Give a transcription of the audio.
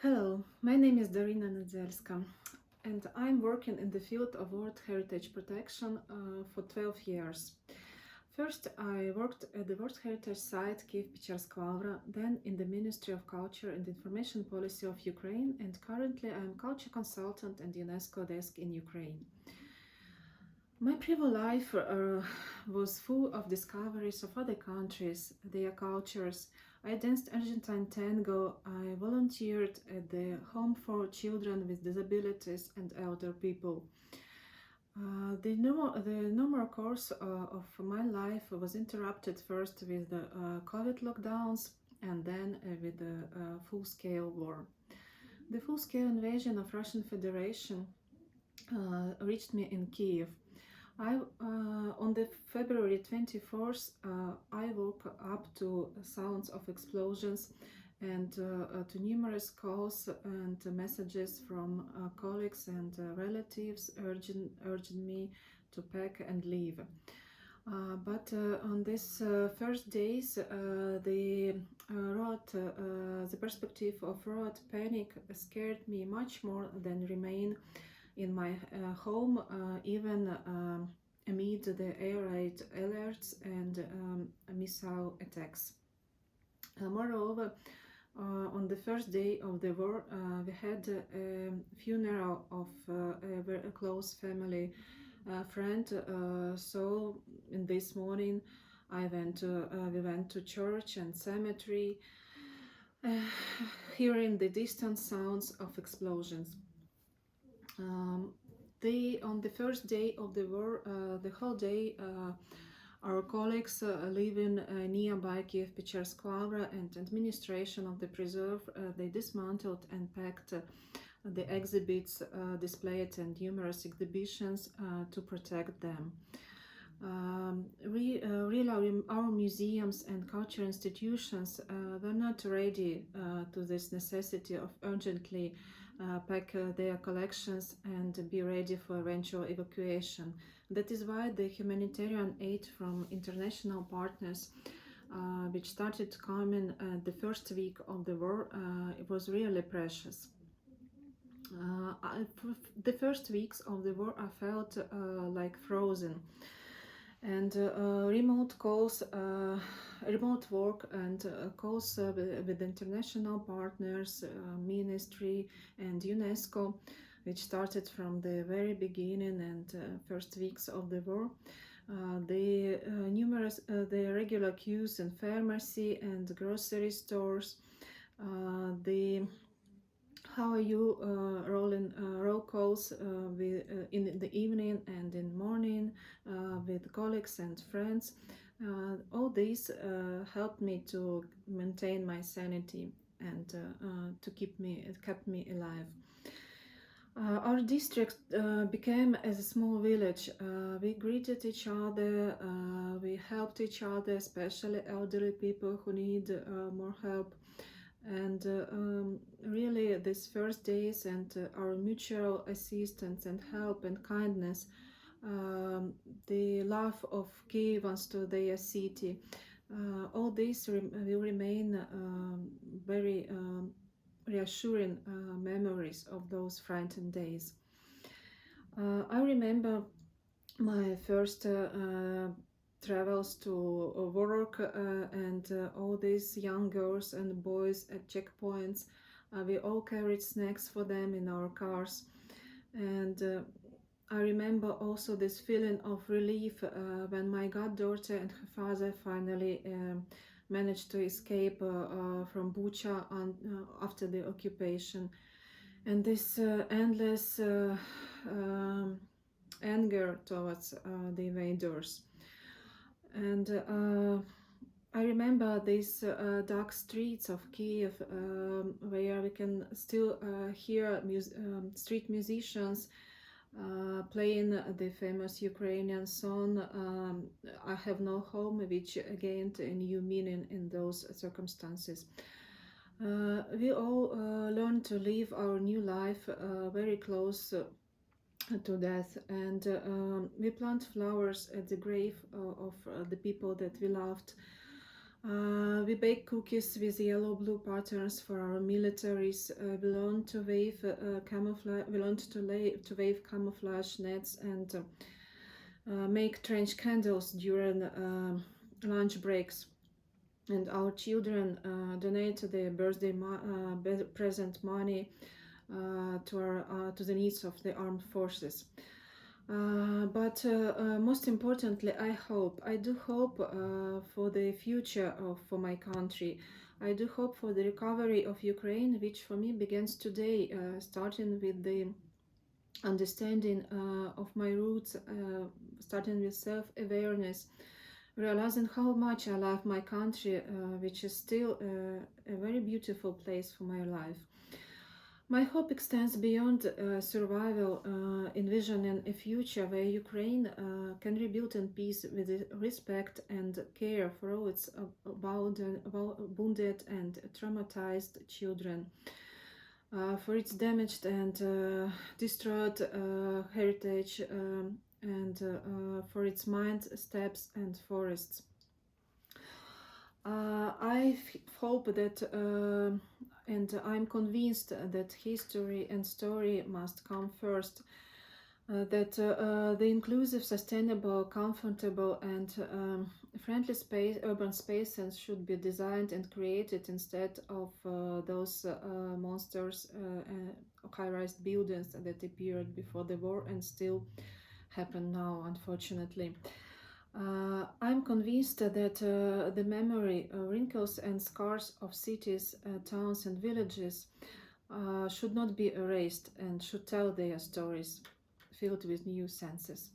Hello, my name is Daryna Nedzelska and I'm working in the field of World Heritage Protection for 12 years. First, I worked at the World Heritage Site Kyiv, then in the Ministry of Culture and Information Policy of Ukraine, and currently I'm culture consultant and UNESCO desk in Ukraine. My previous life was full of discoveries of other countries, their cultures. I danced Argentine tango. I volunteered at the Home for Children with Disabilities and Elder People. The normal course of my life was interrupted first with the COVID lockdowns and then with the full-scale war. The full-scale invasion of Russian Federation reached me in Kyiv. On the February 24th, I woke up to sounds of explosions and to numerous calls and messages from colleagues and relatives urging me to pack and leave. But on these first days, the perspective of road panic scared me much more than remain in my home, even amid the air raid alerts and missile attacks. Moreover, on the first day of the war, we had a funeral of a very close family friend. So in this morning, we went to church and cemetery, hearing the distant sounds of explosions. On the first day of the war, the whole day, our colleagues living nearby Kyiv and administration of the preserve, they dismantled and packed the exhibits displayed and numerous exhibitions to protect them. Really, our museums and cultural institutions were not ready to this necessity of urgently pack their collections and be ready for eventual evacuation. That is why the humanitarian aid from international partners, which started coming the first week of the war, it was really precious. The first weeks of the war, I felt like frozen, and remote work and calls with international partners, ministry and UNESCO, which started from the very beginning and first weeks of the war. The regular queues in pharmacy and grocery stores, the how are you rolling roll calls in the evening and in morning with colleagues and friends. All these helped me to maintain my sanity and kept me alive. Our district became as a small village. We greeted each other, we helped each other, especially elderly people who need more help. And really, these first days and our mutual assistance and help and kindness, the love of Kyivans to their city, all this will remain very reassuring memories of those frightened days. I remember my first travels to work and all these young girls and boys at checkpoints. We all carried snacks for them in our cars, and I remember also this feeling of relief when my goddaughter and her father finally managed to escape from Bucha after the occupation, and this endless anger towards the invaders. And I remember these dark streets of Kyiv where we can still hear street musicians playing the famous Ukrainian song I Have No Home, which gained a new meaning in those circumstances. We all learned to live our new life very close to death, and we plant flowers at the grave of the people that we loved. We bake cookies with yellow-blue patterns for our militaries. We learn to wave camouflage. We learned to wave camouflage nets and make trench candles during lunch breaks. And our children donate their birthday present money to the needs of the armed forces. But most importantly, I do hope for the future for my country. I do hope for the recovery of Ukraine, which for me begins today, starting with the understanding of my roots, starting with self-awareness, realizing how much I love my country, which is still a very beautiful place for my life. My hope extends beyond survival, envisioning a future where Ukraine can rebuild in peace with respect and care for all its wounded and traumatized children, for its damaged and destroyed heritage, and for its mines, steppes, and forests. I hope that, and I'm convinced that history and story must come first. That the inclusive, sustainable, comfortable, and friendly urban spaces should be designed and created instead of those monsters, high-rise buildings that appeared before the war and still happen now, unfortunately. I'm convinced that the memory, wrinkles, and scars of cities, towns, and villages should not be erased and should tell their stories, filled with new senses.